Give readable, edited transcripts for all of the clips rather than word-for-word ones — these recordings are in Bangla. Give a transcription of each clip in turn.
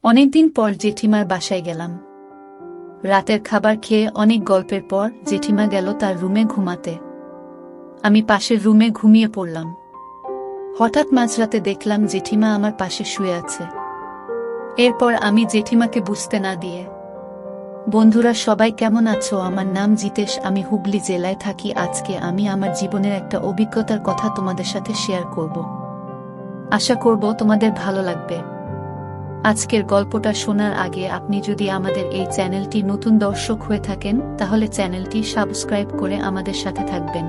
অনেকদিন পর জেঠিমার বাসায় গেলাম। রাতের খাবার খেয়ে অনেক গল্পের পর জেঠিমা গেল তার রুমে ঘুমাতে। আমি পাশের রুমে ঘুমিয়ে পড়লাম। হঠাৎ মাঝরাতে দেখলাম জেঠিমা আমার পাশে শুয়ে আছে। এরপর আমি জেঠিমাকে বুঝতে না দিয়ে, বন্ধুরা সবাই কেমন আছো? আমার নাম জিতেশ, আমি হুগলি জেলায় থাকি। আজকে আমি আমার জীবনের একটা অভিজ্ঞতার কথা তোমাদের সাথে শেয়ার করব। আশা করব তোমাদের ভালো লাগবে। আজকের গল্পটা শোনার আগে আপনি যদি আমাদের এই চ্যানেলটি নতুন দর্শক হয়ে থাকেন তাহলে চ্যানেলটি সাবস্ক্রাইব করে আমাদের সাথে থাকবেন।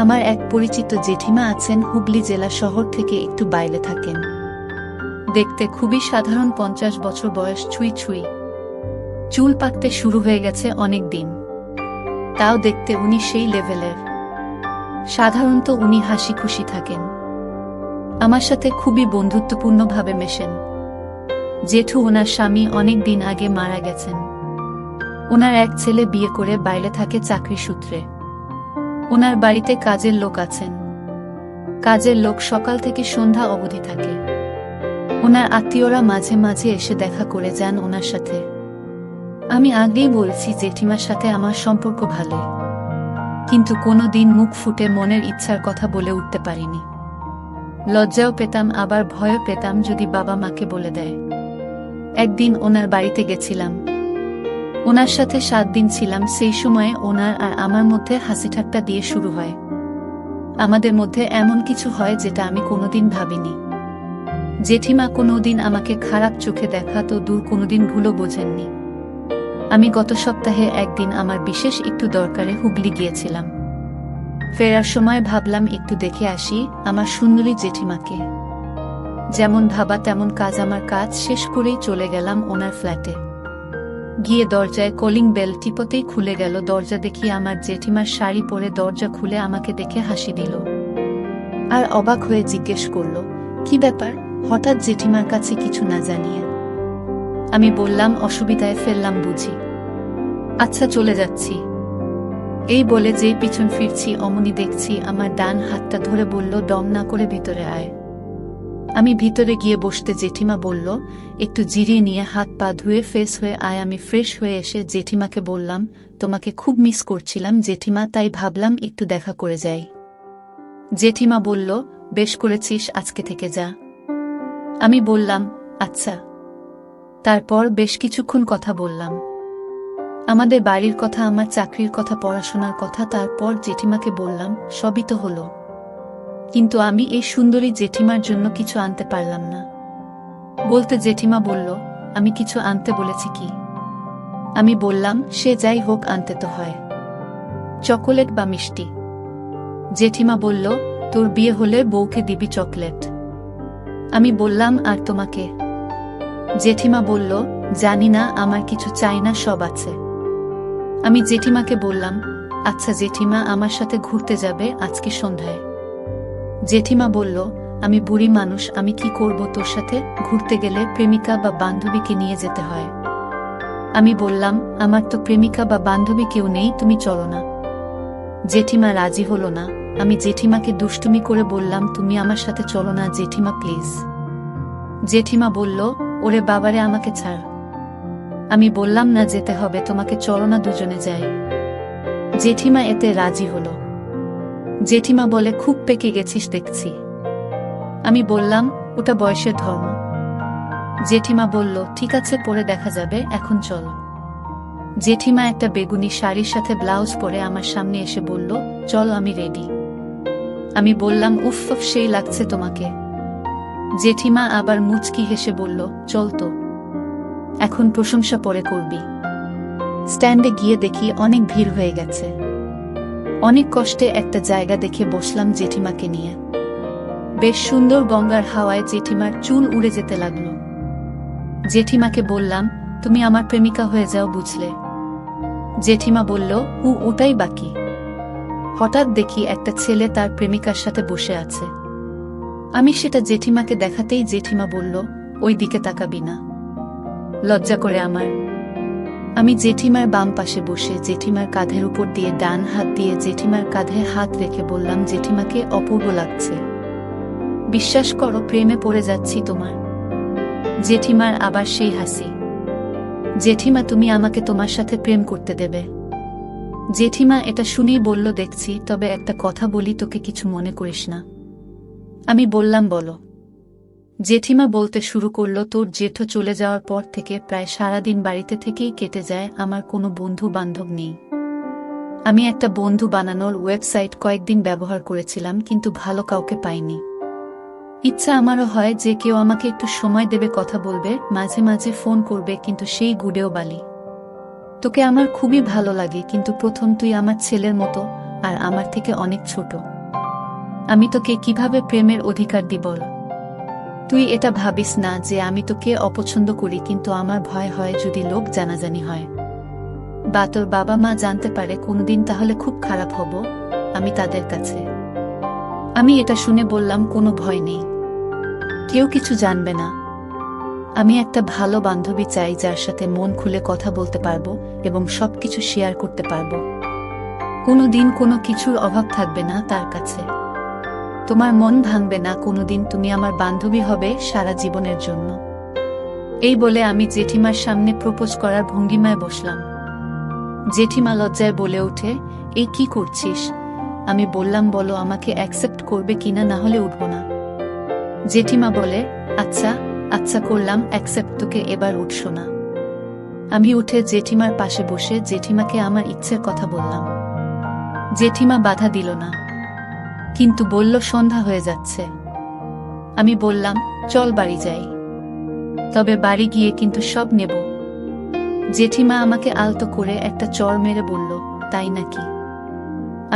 আমার এক পরিচিত জেঠিমা আছেন, হুগলি জেলা শহর থেকে একটু বাইরে থাকেন। দেখতে খুবই সাধারণ, 50 বছর বয়স ছুঁই ছুঁই। চুল পাকতে শুরু হয়ে গেছে অনেক দিন, তাও দেখতে উনি সেই লেভেলের। সাধারণত উনি হাসি খুশি থাকেন, আমার সাথে খুবই বন্ধুত্বপূর্ণভাবে মেশেন। জেঠু ওনার স্বামী অনেক দিন আগে মারা গেছেন। ওনার এক ছেলে বিয়ে করে বাইরে থাকে চাকরি সূত্রে। ওনার বাড়িতে কাজের লোক আছেন। কাজের লোক সকাল থেকে সন্ধ্যা অবধি থাকে। ওনার আত্মীয়রা মাঝে মাঝে এসে দেখা করে যান ওনার সাথে। আমি আগেই বলছি জেঠিমার সাথে আমার সম্পর্ক ভালো, কিন্তু কোনো দিন মুখ ফুটে মনের ইচ্ছার কথা বলে উঠতে পারিনি। লজ্জাও পেতাম, আবার ভয়ও পেতাম যদি বাবা মাকে বলে দেয়। একদিন ওনার বাড়িতে গেছিলাম, ওনার সাথে 7 দিন ছিলাম। সেই সময়ে ওনার আর আমার মধ্যে হাসিঠাট্টা দিয়ে শুরু হয়। আমাদের মধ্যে এমন কিছু হয় যেটা আমি কোনোদিন ভাবিনি। জেঠিমা কোনোদিন আমাকে খারাপ চোখে দেখা তো দূর, কোনোদিন ভুলও বোঝেননি। আমি গত সপ্তাহে একদিন আমার বিশেষ একটু দরকারে হুগলি গিয়েছিলাম। ফেরার সময় ভাবলাম একটু দেখে আসি আমার সুন্দরী জেঠিমাকে। যেমন ভাবা তেমন কাজ। আমার কাজ শেষ করেই চলে গেলাম ওনার ফ্ল্যাটে। গিয়ে দরজায় কলিং বেল টিপতেই খুলে গেল দরজা। দেখি আমার জেঠিমার শাড়ি পরে দরজা খুলে আমাকে দেখে হাসি দিল, আর অবাক হয়ে জিজ্ঞেস করল, কি ব্যাপার হঠাৎ জেঠিমার কাছে কিছু না জানিয়ে? আমি বললাম, অসুবিধায় ফেললাম বুঝি। আচ্ছা চলে যাচ্ছি। এই বলে যেই পিছন ফিরছি অমনি দেখছি আমার ডান হাতটা ধরে বলল, দম না করে ভিতরে আয়। আমি ভিতরে গিয়ে বসতে জেঠিমা বলল, একটু জিরিয়ে নিয়ে হাত পা ধুয়ে ফ্রেশ হয়ে আয়। আমি ফ্রেশ হয়ে এসে জেঠিমাকে বললাম, তোমাকে খুব মিস করছিলাম জেঠিমা, তাই ভাবলাম একটু দেখা করে যাই। জেঠিমা বলল, বেশ করেছিস, আজকে থেকে যা। আমি বললাম, আচ্ছা। তারপর বেশ কিছুক্ষণ কথা বললাম, আমাদের বাড়ির কথা, আমার চাকরির কথা, পড়াশোনার কথা। তারপর জেঠিমাকে বললাম, সবই তো হলো, কিন্তু আমি এই সুন্দরী জেঠিমার জন্য কিছু আনতে পারলাম না। বলতে জেঠিমা বলল, আমি কিছু আনতে বলেছি কি? আমি বললাম, সে যাই হোক আনতে তো হয়, চকোলেট বা মিষ্টি। জেঠিমা বলল, তোর বিয়ে হলে বউকে দিবি চকলেট। আমি বললাম, আর তোমাকে? জেঠিমা বলল, জানি না, আমার কিছু চাই না, সব আছে। আমি জেঠিমাকে বললাম, আচ্ছা জেঠিমা, আমার সাথে ঘুরতে যাবে আজকে সন্ধ্যায়? জেঠিমা বলল, আমি বুড়ি মানুষ, আমি কি করব তোর সাথে? ঘুরতে গেলে প্রেমিকা বা বান্ধবীকে নিয়ে যেতে হয়। আমি বললাম, আমার তো প্রেমিকা বা বান্ধবী কেউ নেই, তুমি চলো না। জেঠিমা রাজি হলো না। আমি জেঠিমাকে দুষ্টুমি করে বললাম, তুমি আমার সাথে চলো না জেঠিমা প্লিজ। জেঠিমা বলল, ওরে বাবারে, আমাকে ছাড়। আমি বললাম, না যেতে হবে তোমাকে, চলো না দুজনে যাই। জেঠিমা এতে রাজি হলো। জেঠিমা বলে, খুব পেকে গেছিস দেখছি। আমি বললাম, ওটা বয়সের ধর্ম। জেঠিমা বলল, ঠিক আছে, পরে দেখা যাবে, এখন চল। জেঠিমা একটা বেগুনি শাড়ির সাথে ব্লাউজ পরে আমার সামনে এসে বলল, চলো, আমি রেডি। আমি বললাম, উফ, সেই লাগছে তোমাকে। জেঠিমা আবার মুচকি হেসে বলল, চল তো, এখন প্রশংসা পরে করবি। স্ট্যান্ডে গিয়ে দেখি অনেক ভিড় হয়ে গেছে। অনেক কষ্টে একটা জায়গা দেখে বসলাম জেঠিমাকে নিয়ে। বেশ সুন্দর গঙ্গার হাওয়ায় জেঠিমার চুল উড়ে যেতে লাগলো। জেঠিমাকে বললাম, তুমি আমার প্রেমিকা হয়ে যাও, বুঝলে? জেঠিমা বলল, ওটাই বাকি। হঠাৎ দেখি একটা ছেলে তার প্রেমিকার সাথে বসে আছে। আমি সেটা জেঠিমাকে দেখাতেই জেঠিমা বলল, ওই দিকে তাকাবি না, লজ্জা করে আমার। আমি জেঠিমার বাম পাশে বসে জেঠিমার কাঁধের উপর দিয়ে ডান হাত দিয়ে জেঠিমার কাঁধে হাত রেখে বললাম, জেঠিমাকে অপূর্ব লাগছে, বিশ্বাস করো প্রেমে পড়ে যাচ্ছি তোমার। জেঠিমার আবার সেই হাসি। জেঠিমা, তুমি আমাকে তোমার সাথে প্রেম করতে দেবে? জেঠিমা এটা শুনেই বলল, দেখছি, তবে একটা কথা বলি, তোকে কিছু মনে করিস না। আমি বললাম, বলো। জেঠিমা বলতে শুরু করল, তোর জেঠো চলে যাওয়ার পর থেকে প্রায় সারাদিন বাড়িতে থেকেই কেটে যায়, আমার কোনো বন্ধু বান্ধব নেই। আমি একটা বন্ধু বানানোর ওয়েবসাইট কয়েকদিন ব্যবহার করেছিলাম, কিন্তু ভালো কাউকে পাইনি। ইচ্ছা আমারও হয় যে কেউ আমাকে একটু সময় দেবে, কথা বলবে, মাঝে মাঝে ফোন করবে, কিন্তু সেই গুডেও বালি। তোকে আমার খুবই ভালো লাগে, কিন্তু প্রথম তুই আমার ছেলের মতো, আর আমার থেকে অনেক ছোট। আমি তোকে কিভাবে প্রেমের অধিকার দিব? তুই এটা ভাবিস না যে আমি তোকে অপছন্দ করি, কিন্তু আমার ভয় হয় যদি লোক জানাজানি হয় বা তোর বাবা মা জানতে পারে কোনদিন, তাহলে খুব খারাপ হব আমি তাদের কাছে। আমি এটা শুনে বললাম, কোনো ভয় নেই, কেউ কিছু জানবে না। আমি একটা ভালো বান্ধবী চাই, যার সাথে মন খুলে কথা বলতে পারবো এবং সবকিছু শেয়ার করতে পারবো। কোনোদিন কোনো কিছুর অভাব থাকবে না তার কাছে। তোমার মন ভাঙবে না কোনোদিন, তুমি আমার বান্ধবী হবে সারা জীবনের জন্য। এই বলে আমি জেঠিমার সামনে প্রপোজ করার ভঙ্গিমায় বসলাম। জেঠিমা লজ্জায় বলে ওঠে, এই কি করছিস? আমি বললাম, বলো আমাকে অ্যাকসেপ্ট করবে কিনা, না হলে উঠব না। জেঠিমা বলে, আচ্ছা আচ্ছা করলাম অ্যাকসেপ্ট, তোকে এবার উঠছো না। আমি উঠে জেঠিমার পাশে বসে জেঠিমাকে আমার ইচ্ছের কথা বললাম। জেঠিমা বাধা দিল না, কিন্তু বলল, সন্ধ্যা হয়ে যাচ্ছে। আমি বললাম, চল বাড়ি যাই, তবে বাড়ি গিয়ে কিন্তু সব নেব। জেঠিমা আমাকে আলতো করে একটা চড় মেরে বলল, তাই নাকি?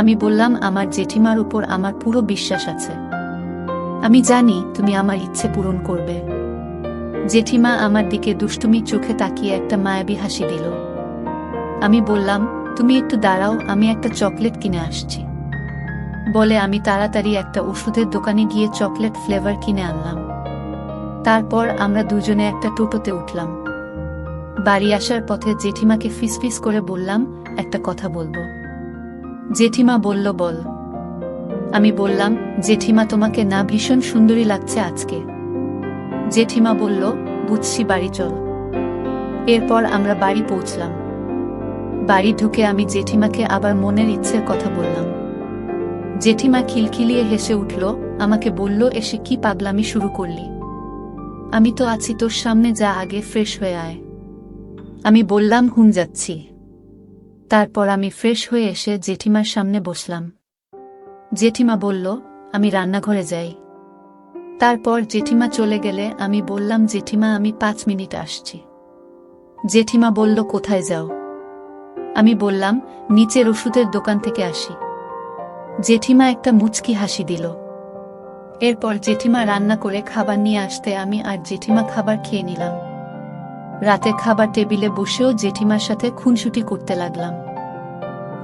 আমি বললাম, আমার জেঠিমার উপর আমার পুরো বিশ্বাস আছে, আমি জানি তুমি আমার ইচ্ছে পূরণ করবে। জেঠিমা আমার দিকে দুষ্টুমি চোখে তাকিয়ে একটা মায়াবী হাসি দিল। আমি বললাম, তুমি একটু দাঁড়াও, আমি একটা চকলেট কিনে আসছি। বলে আমি তাড়াতাড়ি একটা ওষুধের দোকানে গিয়ে চকলেট ফ্লেভার কিনে আনলাম। তারপর আমরা দুজনে একটা টোটোতে উঠলাম। বাড়ি আসার পথে জেঠিমাকে ফিসফিস করে বললাম, একটা কথা বলবো। জেঠিমা বলল, বল। আমি বললাম, জেঠিমা, তোমাকে না ভীষণ সুন্দরী লাগছে আজকে। জেঠিমা বলল, বুঝছি, বাড়ি চল। এরপর আমরা বাড়ি পৌঁছলাম। বাড়ি ঢুকে আমি জেঠিমাকে আবার মনের ইচ্ছের কথা বললাম। জেঠিমা খিলখিলিয়ে হেসে উঠল, আমাকে বলল, এসে কি পাগলামি শুরু করলি? আমি তো আছি তোর সামনে, যা আগে ফ্রেশ হয়ে আয়। আমি বললাম, হুম যাচ্ছি। তারপর আমি ফ্রেশ হয়ে এসে জেঠিমার সামনে বসলাম। জেঠিমা বলল, আমি রান্নাঘরে যাই। তারপর জেঠিমা চলে গেলে আমি বললাম, জেঠিমা, আমি 5 মিনিট আসছি। জেঠিমা বলল, কোথায় যাও? আমি বললাম, নিচের ওষুধের দোকান থেকে আসি। জেঠিমা একটা মুচকি হাসি দিল। এরপর জেঠিমা রান্না করে খাবার নিয়ে আসতে আমি আর জেঠিমা খাবার খেয়ে নিলাম। রাতে খাবার টেবিলে বসেও জেঠিমার সাথে খুনসুটি করতে লাগলাম।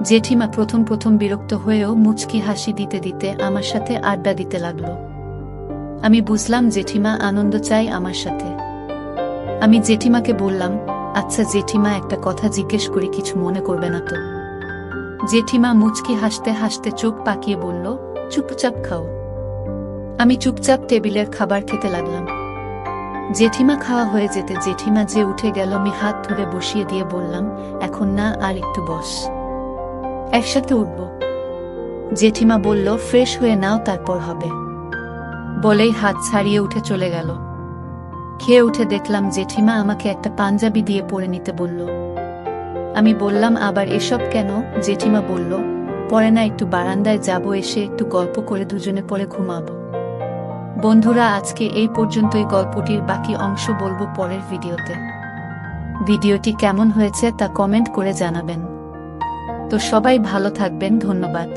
জেঠিমা প্রথম প্রথম বিরক্ত হয়েও মুচকি হাসি দিতে দিতে আমার সাথে আড্ডা দিতে লাগল। আমি বুঝলাম জেঠিমা আনন্দ চাই আমার সাথে। আমি জেঠিমাকে বললাম, আচ্ছা জেঠিমা, একটা কথা জিজ্ঞেস করি, কিছু মনে করবে না তো? জেঠিমা মুচকি হাসতে হাসতে চোখ পাকিয়ে বলল, চুপচাপ খাও। আমি চুপচাপ টেবিলের খাবার খেতে লাগলাম। জেঠিমা খাওয়া হয়ে যেতে জেঠিমা যে উঠে গেল, আমি হাত ধরে বসিয়ে দিয়ে বললাম, এখন না, আর একটু বস, একসাথে উঠব। জেঠিমা বলল, ফ্রেশ হয়ে নাও, তারপর হবে। বলেই হাত ছাড়িয়ে উঠে চলে গেল। খেয়ে উঠে দেখলাম জেঠিমা আমাকে একটা পাঞ্জাবি দিয়ে পরে নিতে বলল। আমি বললাম, আবার এসব কেন? জেঠিমা বলল, পরে না, একটু বারান্দায় যাব, এসে একটু গল্প করে দুজনে পরে ঘুমাবো। বন্ধুরা, আজকে এই পর্যন্তই। গল্পটির বাকি অংশ বলবো পরের ভিডিওতে। ভিডিওটি কেমন হয়েছে তা কমেন্ট করে জানাবেন। তো সবাই ভালো থাকবেন, ধন্যবাদ।